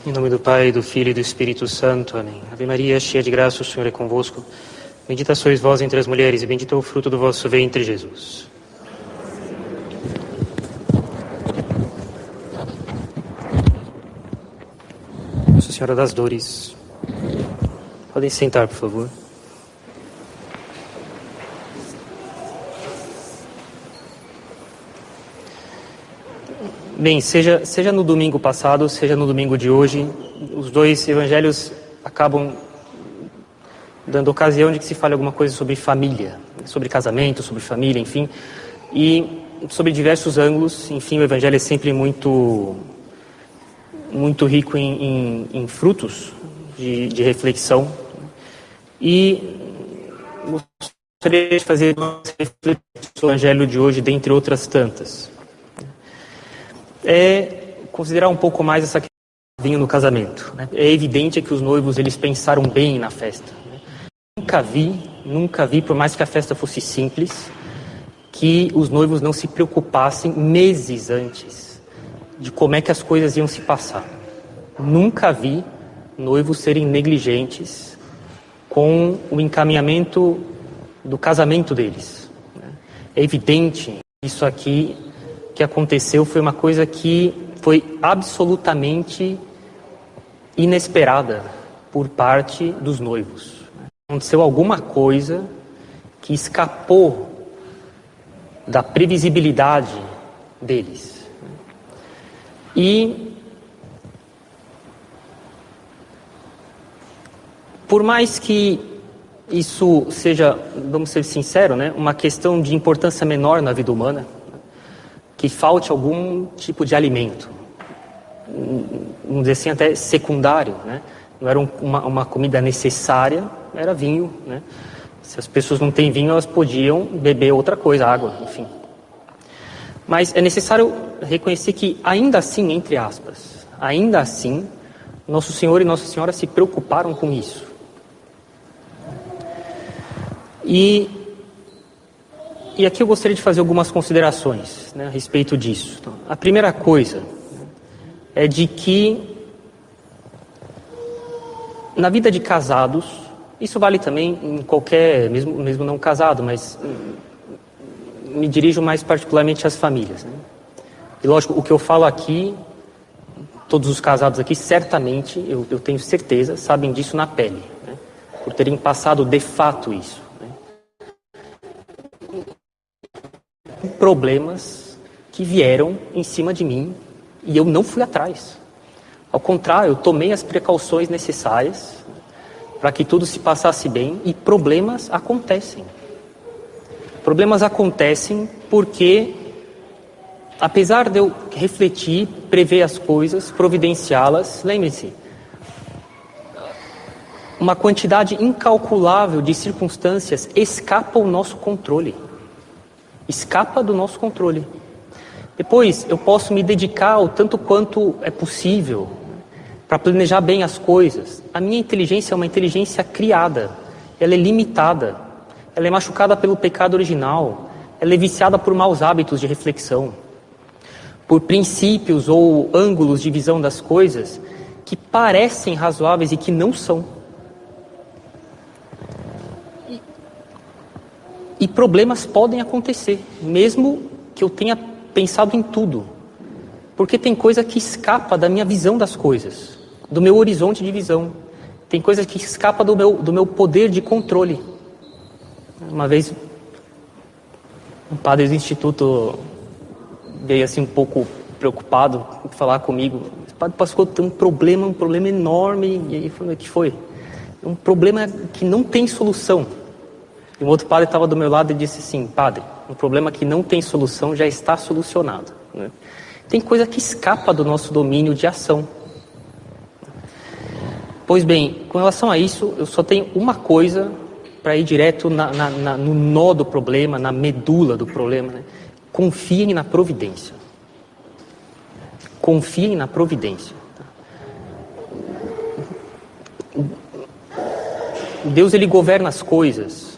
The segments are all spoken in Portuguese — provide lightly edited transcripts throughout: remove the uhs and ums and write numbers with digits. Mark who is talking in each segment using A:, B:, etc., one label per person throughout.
A: Em nome do Pai, do Filho e do Espírito Santo. Amém. Ave Maria, cheia de graça, o Senhor é convosco. Bendita sois vós entre as mulheres, e bendito é o fruto do vosso ventre, Jesus. Nossa Senhora das Dores. Podem sentar, por favor. Bem, seja no domingo passado, seja no domingo de hoje, os dois evangelhos acabam dando ocasião de que se fale alguma coisa sobre família, sobre casamento, sobre família, enfim, e sobre diversos ângulos. Enfim, o evangelho é sempre muito rico em frutos de reflexão, e gostaria de fazer uma reflexão sobre o evangelho de hoje, dentre outras tantas. É considerar um pouco mais essa questão do vinho no casamento, né? É evidente que os noivos, eles pensaram bem na festa, né? Nunca vi, por mais que a festa fosse simples, que os noivos não se preocupassem meses antes de como é que as coisas iam se passar. Nunca vi noivos serem negligentes com o encaminhamento do casamento deles, né? É evidente isso aqui que aconteceu foi uma coisa que foi absolutamente inesperada por parte dos noivos. Aconteceu alguma coisa que escapou da previsibilidade deles. E por mais que isso seja, vamos ser sinceros, né, uma questão de importância menor na vida humana, que falte algum tipo de alimento, vamos dizer assim, até secundário, né? Não era uma comida necessária, era vinho, né? Se as pessoas não têm vinho, elas podiam beber outra coisa, água, enfim. Mas é necessário reconhecer que, ainda assim, entre aspas, ainda assim, Nosso Senhor e Nossa Senhora se preocuparam com isso. E aqui eu gostaria de fazer algumas considerações, né, a respeito disso. Então, a primeira coisa é de que na vida de casados, isso vale também em qualquer, mesmo não casado, mas me dirijo mais particularmente às famílias, né? E lógico, o que eu falo aqui, todos os casados aqui, certamente, eu tenho certeza, sabem disso na pele, né, por terem passado de fato isso. Problemas que vieram em cima de mim e eu não fui atrás. Ao contrário, eu tomei as precauções necessárias para que tudo se passasse bem, e problemas acontecem. Problemas acontecem porque, apesar de eu refletir, prever as coisas, providenciá-las, lembre-se, uma quantidade incalculável de circunstâncias escapa ao nosso controle. Escapa do nosso controle. Depois, eu posso me dedicar o tanto quanto é possível para planejar bem as coisas. A minha inteligência é uma inteligência criada. Ela é limitada. Ela é machucada pelo pecado original. Ela é viciada por maus hábitos de reflexão, por princípios ou ângulos de visão das coisas que parecem razoáveis e que não são. E problemas podem acontecer, mesmo que eu tenha pensado em tudo. Porque tem coisa que escapa da minha visão das coisas, do meu horizonte de visão. Tem coisa que escapa do meu poder de controle. Uma vez, um padre do instituto veio assim um pouco preocupado falar comigo. Padre Pascoal, tem um problema enorme. E aí falou: o que foi? Um problema que não tem solução. E um outro padre estava do meu lado e disse assim: padre, um problema que não tem solução já está solucionado, né? Tem coisa que escapa do nosso domínio de ação. Pois bem, com relação a isso, eu só tenho uma coisa para ir direto no nó do problema, na medula do problema, né? Confiem na providência. Confiem na providência. Deus, ele governa as coisas.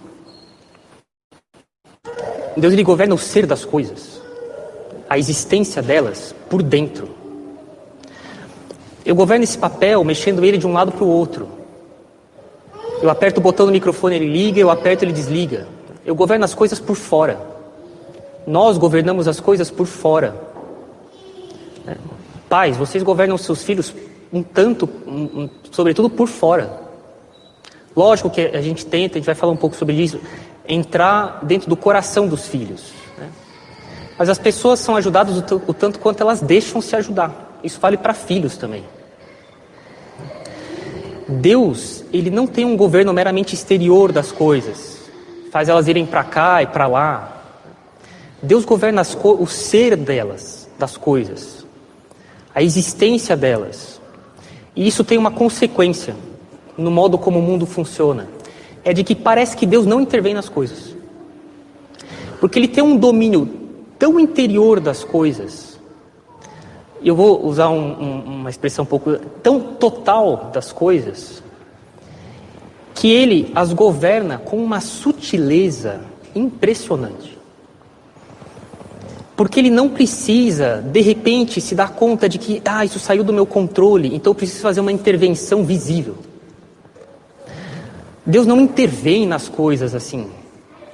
A: Deus, ele governa o ser das coisas, a existência delas por dentro. Eu governo esse papel mexendo ele de um lado para o outro. Eu aperto o botão do microfone, ele liga, eu aperto, ele desliga. Eu governo as coisas por fora. Nós governamos as coisas por fora. Pais, vocês governam seus filhos sobretudo por fora. Lógico que a gente vai falar um pouco sobre isso, entrar dentro do coração dos filhos. Né? Mas as pessoas são ajudadas o tanto quanto elas deixam se ajudar. Isso vale para filhos também. Deus, ele não tem um governo meramente exterior das coisas, faz elas irem para cá e para lá. Deus governa o ser delas, das coisas, a existência delas. E isso tem uma consequência no modo como o mundo funciona. É de que parece que Deus não intervém nas coisas. Porque Ele tem um domínio tão interior das coisas. Eu vou usar uma expressão um pouco tão total das coisas, que Ele as governa com uma sutileza impressionante. Porque Ele não precisa, de repente, se dar conta de que isso saiu do meu controle, então eu preciso fazer uma intervenção visível. Deus não intervém nas coisas assim,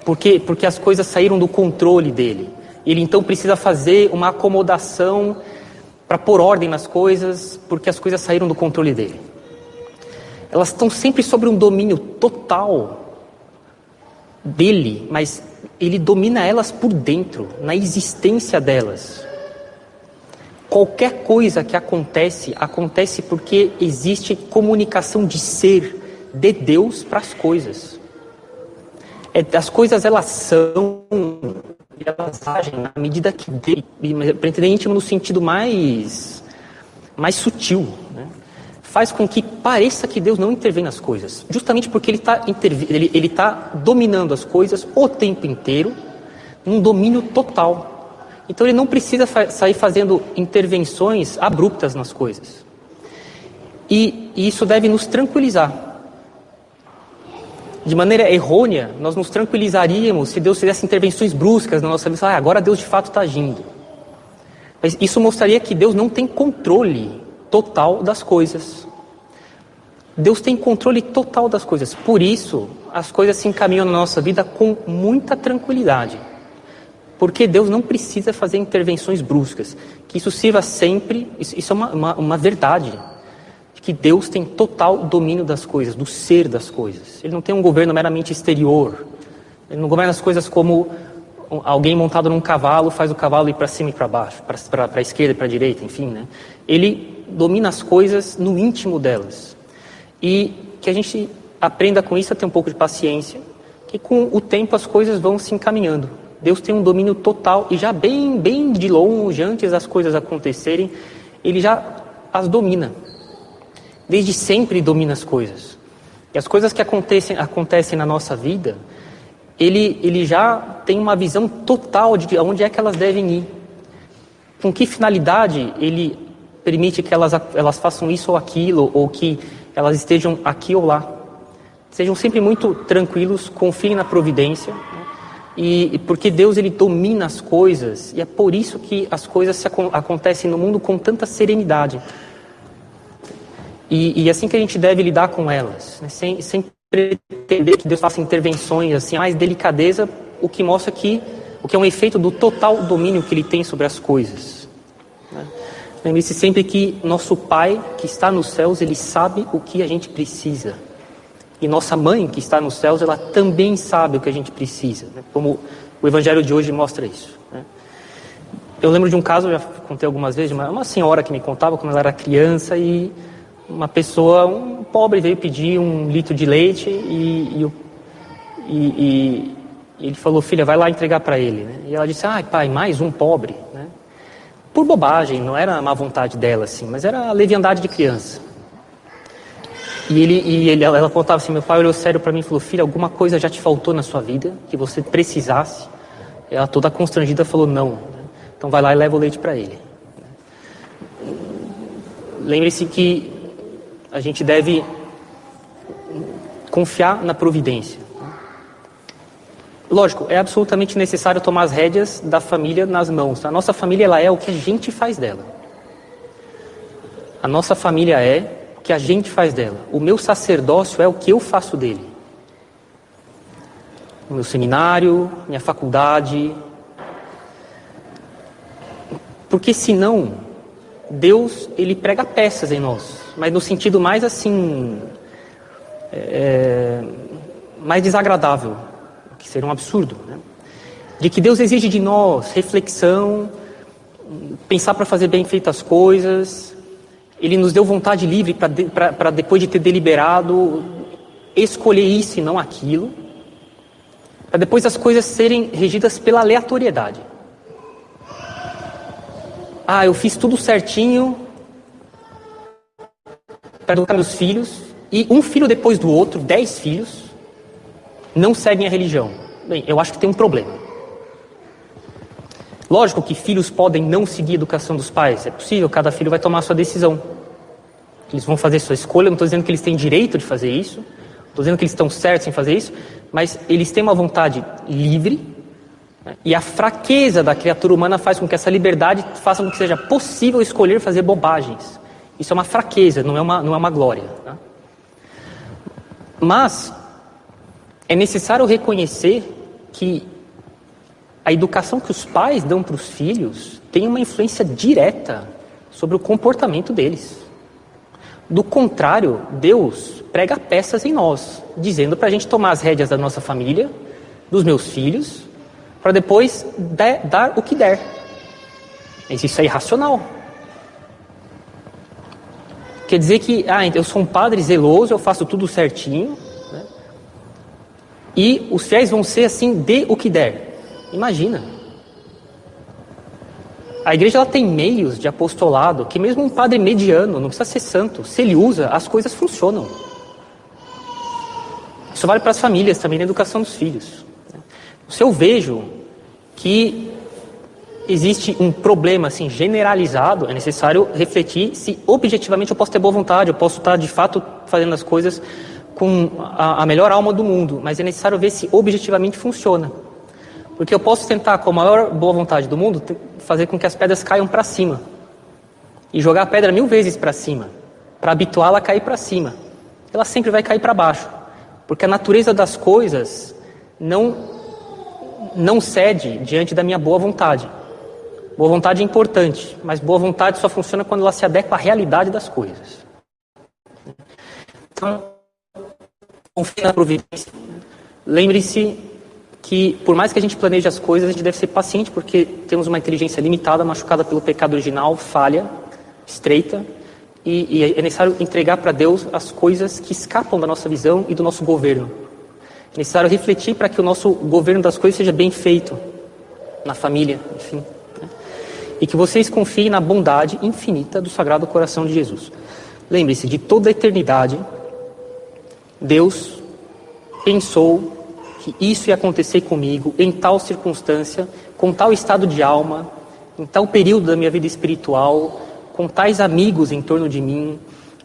A: porque as coisas saíram do controle dele. Ele então precisa fazer uma acomodação para pôr ordem nas coisas, porque as coisas saíram do controle dele. Elas estão sempre sobre um domínio total dele, mas ele domina elas por dentro, na existência delas. Qualquer coisa que acontece porque existe comunicação de ser de Deus para as coisas. As coisas elas são, elas agem na medida que Deus, para entender íntimo no sentido mais sutil, né? Faz com que pareça que Deus não intervém nas coisas, justamente porque ele está dominando as coisas o tempo inteiro, num domínio total. Então ele não precisa sair fazendo intervenções abruptas nas coisas. E isso deve nos tranquilizar. De maneira errônea, nós nos tranquilizaríamos se Deus fizesse intervenções bruscas na nossa vida. Agora Deus de fato está agindo. Mas isso mostraria que Deus não tem controle total das coisas. Deus tem controle total das coisas. Por isso, as coisas se encaminham na nossa vida com muita tranquilidade. Porque Deus não precisa fazer intervenções bruscas. Que isso sirva sempre, isso é uma verdade. Que Deus tem total domínio das coisas, do ser das coisas. Ele não tem um governo meramente exterior. Ele não governa as coisas como alguém montado num cavalo faz o cavalo ir para cima e para baixo, para a esquerda e para a direita, enfim, né? Ele domina as coisas no íntimo delas. E que a gente aprenda com isso a ter um pouco de paciência, que com o tempo as coisas vão se encaminhando. Deus tem um domínio total e já bem de longe, antes das coisas acontecerem, Ele já as domina. Desde sempre domina as coisas. E as coisas que acontecem na nossa vida, ele já tem uma visão total de onde é que elas devem ir. Com que finalidade ele permite que elas façam isso ou aquilo, ou que elas estejam aqui ou lá. Sejam sempre muito tranquilos, confiem na providência. Né? E porque Deus ele domina as coisas, e é por isso que as coisas acontecem no mundo com tanta serenidade. E assim que a gente deve lidar com elas, né? Sem pretender que Deus faça intervenções assim, mais delicadeza, o que mostra o que é um efeito do total domínio que Ele tem sobre as coisas. Né? Lembre-se sempre que nosso Pai, que está nos céus, Ele sabe o que a gente precisa. E nossa Mãe, que está nos céus, ela também sabe o que a gente precisa. Né? Como o Evangelho de hoje mostra isso. Né? Eu lembro de um caso, eu já contei algumas vezes, de uma senhora que me contava quando ela era criança e uma pessoa, um pobre, veio pedir 1 litro de leite e ele falou, filha, vai lá entregar para ele. Né? E ela disse, pai, mais um pobre. Né? Por bobagem, não era a má vontade dela, assim, mas era a leviandade de criança. Ela contava assim, meu pai olhou sério para mim e falou, filha, alguma coisa já te faltou na sua vida, que você precisasse? Ela toda constrangida falou, não. Né? Então vai lá e leva o leite para ele. Lembre-se que a gente deve confiar na providência. Lógico, é absolutamente necessário tomar as rédeas da família nas mãos. A nossa família ela é o que a gente faz dela. A nossa família é o que a gente faz dela. O meu sacerdócio é o que eu faço dele. O meu seminário, minha faculdade. Porque senão, Deus, ele prega peças em nós. Mas no sentido mais assim, mais desagradável, que seria um absurdo, né? De que Deus exige de nós reflexão, pensar para fazer bem feitas as coisas. Ele nos deu vontade livre para depois de ter deliberado, escolher isso e não aquilo. Para depois as coisas serem regidas pela aleatoriedade. Ah, eu fiz tudo certinho para educar meus filhos, e um filho depois do outro, 10 filhos, não seguem a religião. Bem, eu acho que tem um problema. Lógico que filhos podem não seguir a educação dos pais, é possível, cada filho vai tomar a sua decisão. Eles vão fazer sua escolha, não estou dizendo que eles têm direito de fazer isso, estou dizendo que eles estão certos em fazer isso, mas eles têm uma vontade livre, né? E a fraqueza da criatura humana faz com que essa liberdade faça com que seja possível escolher fazer bobagens. Isso é uma fraqueza, não é uma glória. Tá? Mas é necessário reconhecer que a educação que os pais dão para os filhos tem uma influência direta sobre o comportamento deles. Do contrário, Deus prega peças em nós, dizendo para a gente tomar as rédeas da nossa família, dos meus filhos, para depois dar o que der. Mas isso é irracional. Quer dizer que eu sou um padre zeloso, eu faço tudo certinho, né? E os fiéis vão ser assim, dê o que der. Imagina. A igreja ela tem meios de apostolado que mesmo um padre mediano, não precisa ser santo, se ele usa, as coisas funcionam. Isso vale para as famílias também, na educação dos filhos. Se eu vejo que existe um problema assim, generalizado, é necessário refletir se objetivamente eu posso ter boa vontade, eu posso estar de fato fazendo as coisas com a melhor alma do mundo, mas é necessário ver se objetivamente funciona. Porque eu posso tentar, com a maior boa vontade do mundo, fazer com que as pedras caiam para cima. E jogar a pedra 1000 vezes para cima, para habituá-la a cair para cima. Ela sempre vai cair para baixo. Porque a natureza das coisas não cede diante da minha boa vontade. Boa vontade é importante, mas boa vontade só funciona quando ela se adequa à realidade das coisas. Então, confie na providência. Lembre-se que, por mais que a gente planeje as coisas, a gente deve ser paciente, porque temos uma inteligência limitada, machucada pelo pecado original, falha, estreita, e é necessário entregar para Deus as coisas que escapam da nossa visão e do nosso governo. É necessário refletir para que o nosso governo das coisas seja bem feito, na família, enfim. Né? E que vocês confiem na bondade infinita do Sagrado Coração de Jesus. Lembre-se, de toda a eternidade, Deus pensou que isso ia acontecer comigo, em tal circunstância, com tal estado de alma, em tal período da minha vida espiritual, com tais amigos em torno de mim,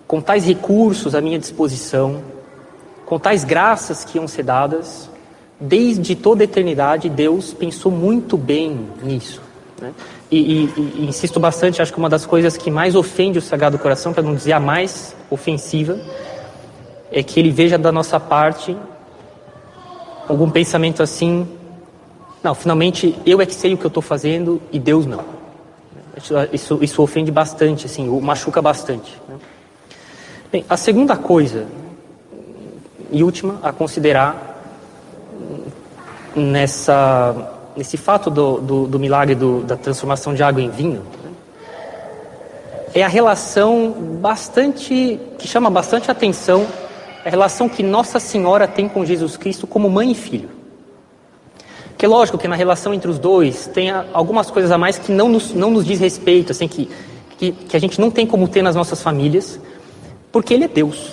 A: com tais recursos à minha disposição, com tais graças que iam ser dadas. Desde toda a eternidade, Deus pensou muito bem nisso. Né? E insisto bastante, acho que uma das coisas que mais ofende o Sagrado Coração, para não dizer a mais ofensiva, é que ele veja da nossa parte algum pensamento assim: não, finalmente eu é que sei o que eu estou fazendo e Deus não. Isso ofende bastante, assim, machuca bastante. Né? Bem, a segunda coisa e última a considerar nesse fato do milagre da transformação de água em vinho, né, é a relação que chama bastante atenção, a relação que Nossa Senhora tem com Jesus Cristo como mãe e filho. Que é lógico que na relação entre os dois tem algumas coisas a mais que não nos diz respeito, assim, que a gente não tem como ter nas nossas famílias, porque Ele é Deus.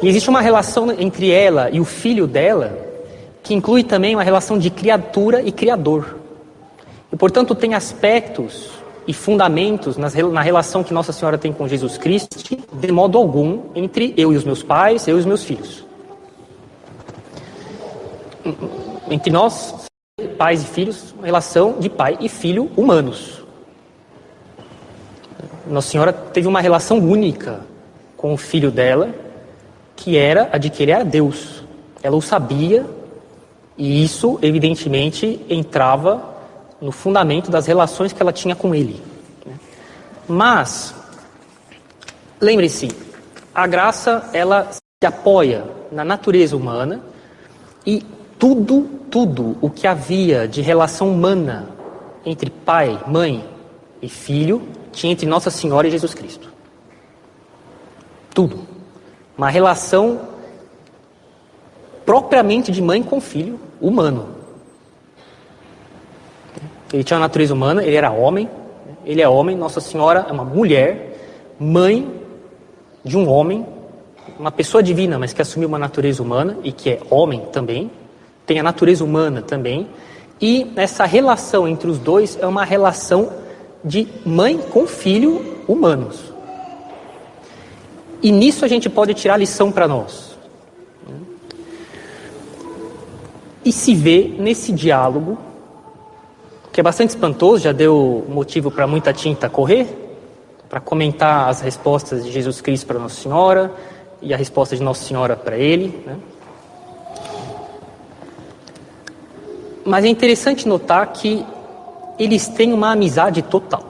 A: E existe uma relação entre ela e o filho dela, que inclui também uma relação de criatura e criador. E, portanto, tem aspectos e fundamentos na relação que Nossa Senhora tem com Jesus Cristo, de modo algum, entre eu e os meus pais, eu e os meus filhos. Entre nós, pais e filhos, uma relação de pai e filho humanos. Nossa Senhora teve uma relação única com o filho dela, que era a de que ele era Deus. Ela o sabia, e isso, evidentemente, entrava no fundamento das relações que ela tinha com ele. Mas, lembre-se, a graça, ela se apoia na natureza humana, e tudo o que havia de relação humana entre pai, mãe e filho, tinha entre Nossa Senhora e Jesus Cristo. Tudo. Uma relação propriamente de mãe com filho, humano. Ele tinha uma natureza humana, ele era homem, ele é homem, Nossa Senhora é uma mulher, mãe de um homem, uma pessoa divina, mas que assumiu uma natureza humana e que é homem também, tem a natureza humana também, e essa relação entre os dois é uma relação de mãe com filho humanos. E nisso a gente pode tirar lição para nós. E se vê nesse diálogo, que é bastante espantoso, já deu motivo para muita tinta correr, para comentar as respostas de Jesus Cristo para Nossa Senhora e a resposta de Nossa Senhora para ele, né? Mas é interessante notar que eles têm uma amizade total.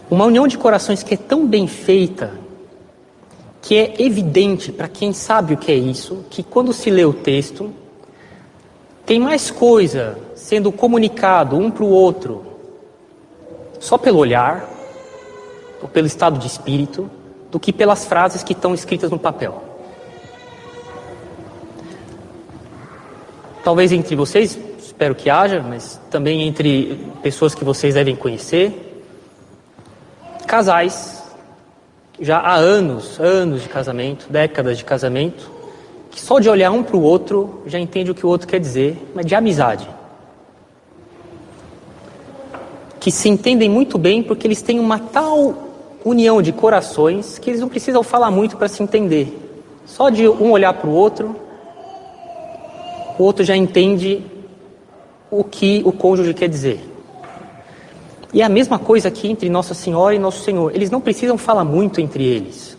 A: Uma união de corações que é tão bem feita, que é evidente para quem sabe o que é isso, que quando se lê o texto, tem mais coisa sendo comunicado um para o outro, só pelo olhar, ou pelo estado de espírito, do que pelas frases que estão escritas no papel. Talvez entre vocês, espero que haja, mas também entre pessoas que vocês devem conhecer, casais, já há anos de casamento, décadas de casamento, que só de olhar um para o outro já entende o que o outro quer dizer, mas de amizade. Que se entendem muito bem porque eles têm uma tal união de corações que eles não precisam falar muito para se entender. Só de um olhar para o outro já entende o que o cônjuge quer dizer. E é a mesma coisa aqui entre Nossa Senhora e Nosso Senhor. Eles não precisam falar muito entre eles.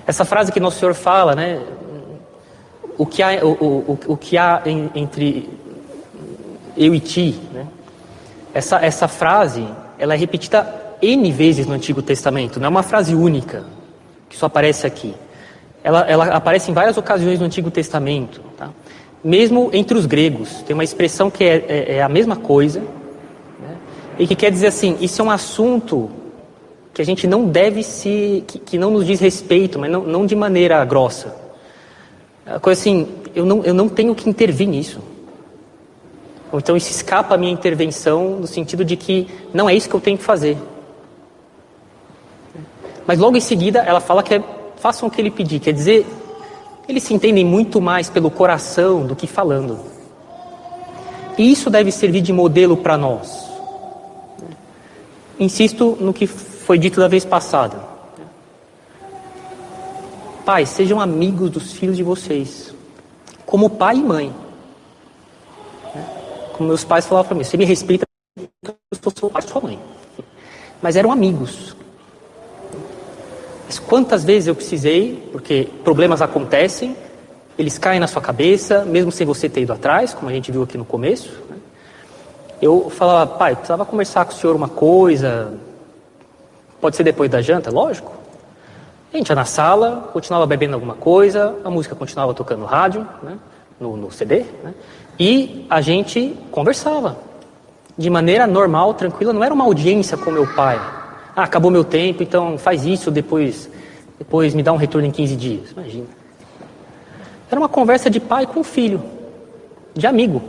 A: Essa frase que Nosso Senhor fala, né? O que há entre eu e ti, né? Essa frase, ela é repetida N vezes no Antigo Testamento. Não é uma frase única, que só aparece aqui. Ela aparece em várias ocasiões no Antigo Testamento, tá? Mesmo entre os gregos. Tem uma expressão que é a mesma coisa, né? E que quer dizer assim, isso é um assunto que a gente não deve que não nos diz respeito, mas não de maneira grossa. A coisa assim, eu não tenho que intervir nisso. Ou então isso escapa a minha intervenção no sentido de que não é isso que eu tenho que fazer. Mas logo em seguida ela fala que façam o que ele pedir. Quer dizer, eles se entendem muito mais pelo coração do que falando. E isso deve servir de modelo para nós. Insisto no que foi dito da vez passada. Pais, sejam amigos dos filhos de vocês, como pai e mãe. Como meus pais falavam para mim, você me respeita porque eu sou seu pai e sua mãe. Mas eram amigos. Mas quantas vezes eu precisei, porque problemas acontecem, eles caem na sua cabeça, mesmo sem você ter ido atrás, como a gente viu aqui no começo, né? Eu falava, pai, eu precisava conversar com o senhor uma coisa, pode ser depois da janta, lógico. A gente ia na sala, continuava bebendo alguma coisa, a música continuava tocando no rádio, né? no CD, né? E a gente conversava de maneira normal, tranquila, não era uma audiência com meu pai. Ah, acabou meu tempo, então faz isso, depois me dá um retorno em 15 dias. Imagina. Era uma conversa de pai com filho, de amigo,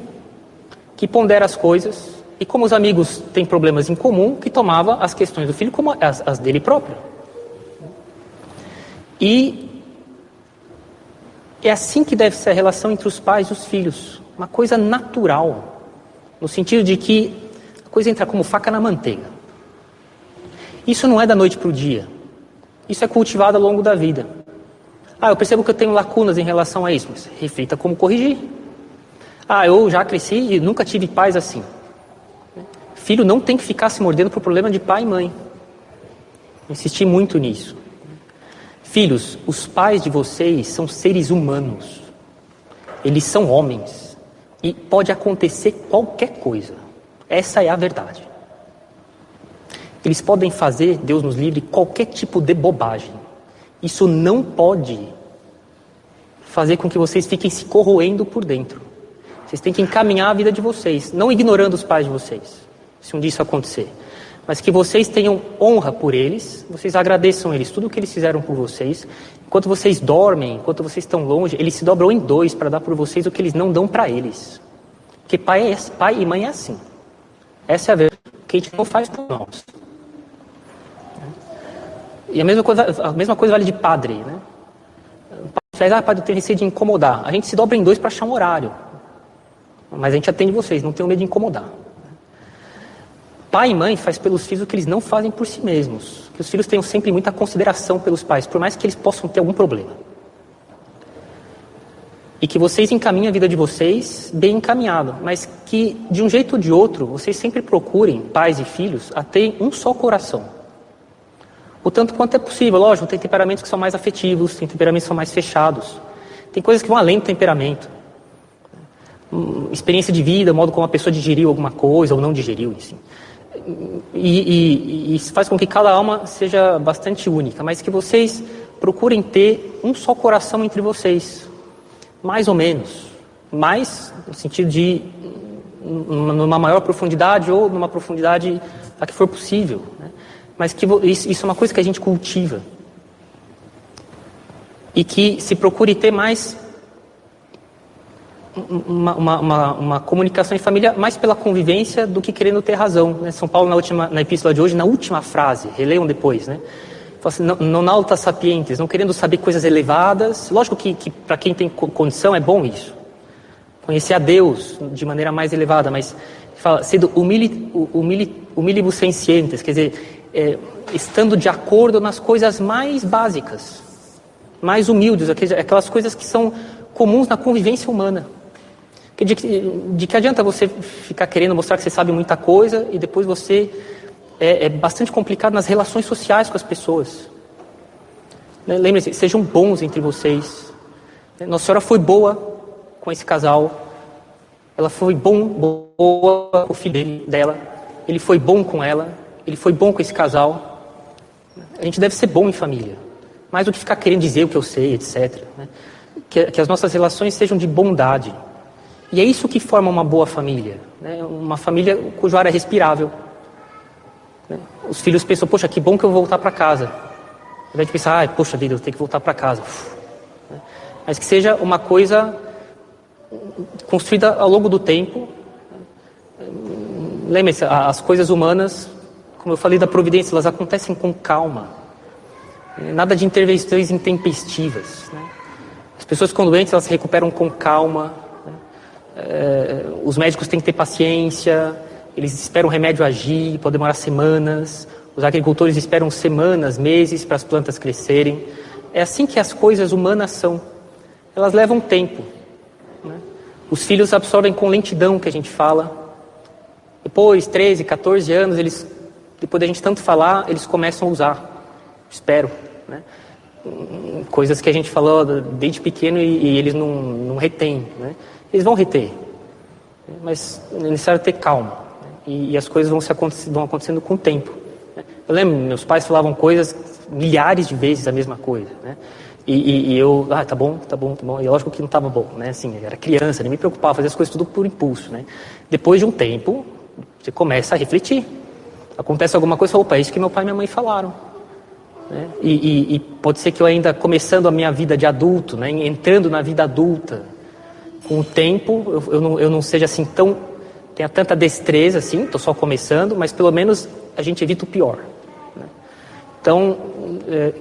A: que pondera as coisas, e como os amigos têm problemas em comum, que tomava as questões do filho como as dele próprio. E é assim que deve ser a relação entre os pais e os filhos. Uma coisa natural, no sentido de que a coisa entra como faca na manteiga. Isso não é da noite para o dia. Isso é cultivado ao longo da vida. Ah, eu percebo que eu tenho lacunas em relação a isso, mas reflita como corrigir. Ah, eu já cresci e nunca tive pais assim. Filho não tem que ficar se mordendo por problema de pai e mãe. Insisti muito nisso. Filhos, os pais de vocês são seres humanos. Eles são homens. E pode acontecer qualquer coisa. Essa é a verdade. Eles podem fazer, Deus nos livre, qualquer tipo de bobagem. Isso não pode fazer com que vocês fiquem se corroendo por dentro. Vocês têm que encaminhar a vida de vocês, não ignorando os pais de vocês, se um dia isso acontecer. Mas que vocês tenham honra por eles, vocês agradeçam eles, tudo o que eles fizeram por vocês. Enquanto vocês dormem, enquanto vocês estão longe, eles se dobram em dois para dar por vocês o que eles não dão para eles. Porque pai e mãe é assim. Essa é a verdade. O que a gente não faz por nós. E a mesma coisa vale de padre, né? O padre padre, eu tenho receio de incomodar. A gente se dobra em dois para achar um horário. Mas a gente atende vocês, não tenham medo de incomodar. Pai e mãe faz pelos filhos o que eles não fazem por si mesmos. Que os filhos tenham sempre muita consideração pelos pais, por mais que eles possam ter algum problema. E que vocês encaminhem a vida de vocês bem encaminhado, mas que, de um jeito ou de outro, vocês sempre procurem, pais e filhos, a ter um só coração. O tanto quanto é possível. Lógico, tem temperamentos que são mais afetivos, tem temperamentos que são mais fechados. Tem coisas que vão além do temperamento. Experiência de vida, o modo como a pessoa digeriu alguma coisa ou não digeriu, enfim. E isso faz com que cada alma seja bastante única, mas que vocês procurem ter um só coração entre vocês, mais ou menos, mais no sentido de numa maior profundidade ou numa profundidade a que for possível, né? Mas que isso é uma coisa que a gente cultiva e que se procure ter mais uma comunicação em família mais pela convivência do que querendo ter razão, né? São Paulo na epístola de hoje, na última frase, releiam depois, né? Fala assim, non alta sapientes, não querendo saber coisas elevadas. Lógico que para quem tem condição é bom isso, conhecer a Deus de maneira mais elevada, mas fala, sendo humilibus sencientes, quer dizer, estando de acordo nas coisas mais básicas, mais humildes, aquelas coisas que são comuns na convivência humana. De que adianta você ficar querendo mostrar que você sabe muita coisa e depois você é bastante complicado nas relações sociais com as pessoas. Lembrem-se, sejam bons entre vocês. Nossa Senhora foi boa com esse casal. Ela foi boa com o filho dela. Ele foi bom com ela. Ele foi bom com esse casal. A gente deve ser bom em família. Mais do que ficar querendo dizer o que eu sei, etc. Que as nossas relações sejam de bondade. E é isso que forma uma boa família, né? Uma família cujo ar é respirável. Né? Os filhos pensam, poxa, que bom que eu vou voltar para casa. Ao invés de pensar, poxa vida, eu tenho que voltar para casa. Né? Mas que seja uma coisa construída ao longo do tempo. Lembre-se, as coisas humanas, como eu falei da providência, elas acontecem com calma. Nada de intervenções intempestivas. Né? As pessoas que estão doentes, elas se recuperam com calma. Os médicos têm que ter paciência, eles esperam o remédio agir, pode demorar semanas. Os agricultores esperam semanas, meses para as plantas crescerem. É assim que as coisas humanas são. Elas levam tempo. Né? Os filhos absorvem com lentidão, que a gente fala. Depois, 13, 14 anos, depois da gente tanto falar, eles começam a usar. Espero. Né? Coisas que a gente falou desde pequeno e eles não retêm. Né? Eles vão reter, mas é necessário ter calma. Né? E as coisas vão acontecendo com o tempo. Né? Eu lembro, meus pais falavam coisas milhares de vezes a mesma coisa. Né? E eu, tá bom. E lógico que não estava bom, né? Assim, eu era criança, nem me preocupava, fazia as coisas tudo por impulso. Né? Depois de um tempo, você começa a refletir. Acontece alguma coisa, opa, é isso que meu pai e minha mãe falaram. Né? E pode ser que eu ainda começando a minha vida de adulto, né? Entrando na vida adulta, com o tempo, eu não seja assim tenha tanta destreza assim, estou só começando, mas pelo menos a gente evita o pior. Né? Então,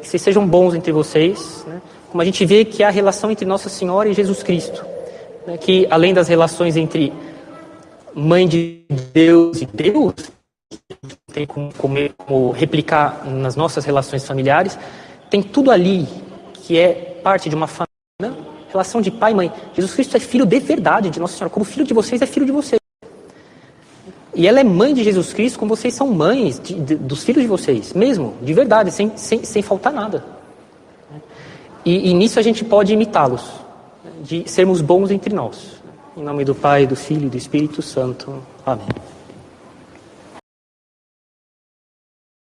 A: que vocês sejam bons entre vocês, né? Como a gente vê que há a relação entre Nossa Senhora e Jesus Cristo, né? Que além das relações entre Mãe de Deus e Deus, tem como replicar nas nossas relações familiares, tem tudo ali que é parte de uma família, relação de pai e mãe. Jesus Cristo é filho de verdade de Nossa Senhora, como filho de vocês é filho de vocês. E ela é mãe de Jesus Cristo como vocês são mães dos filhos de vocês, mesmo, de verdade, sem faltar nada. E nisso a gente pode imitá-los, de sermos bons entre nós. Em nome do Pai, do Filho e do Espírito Santo. Amém.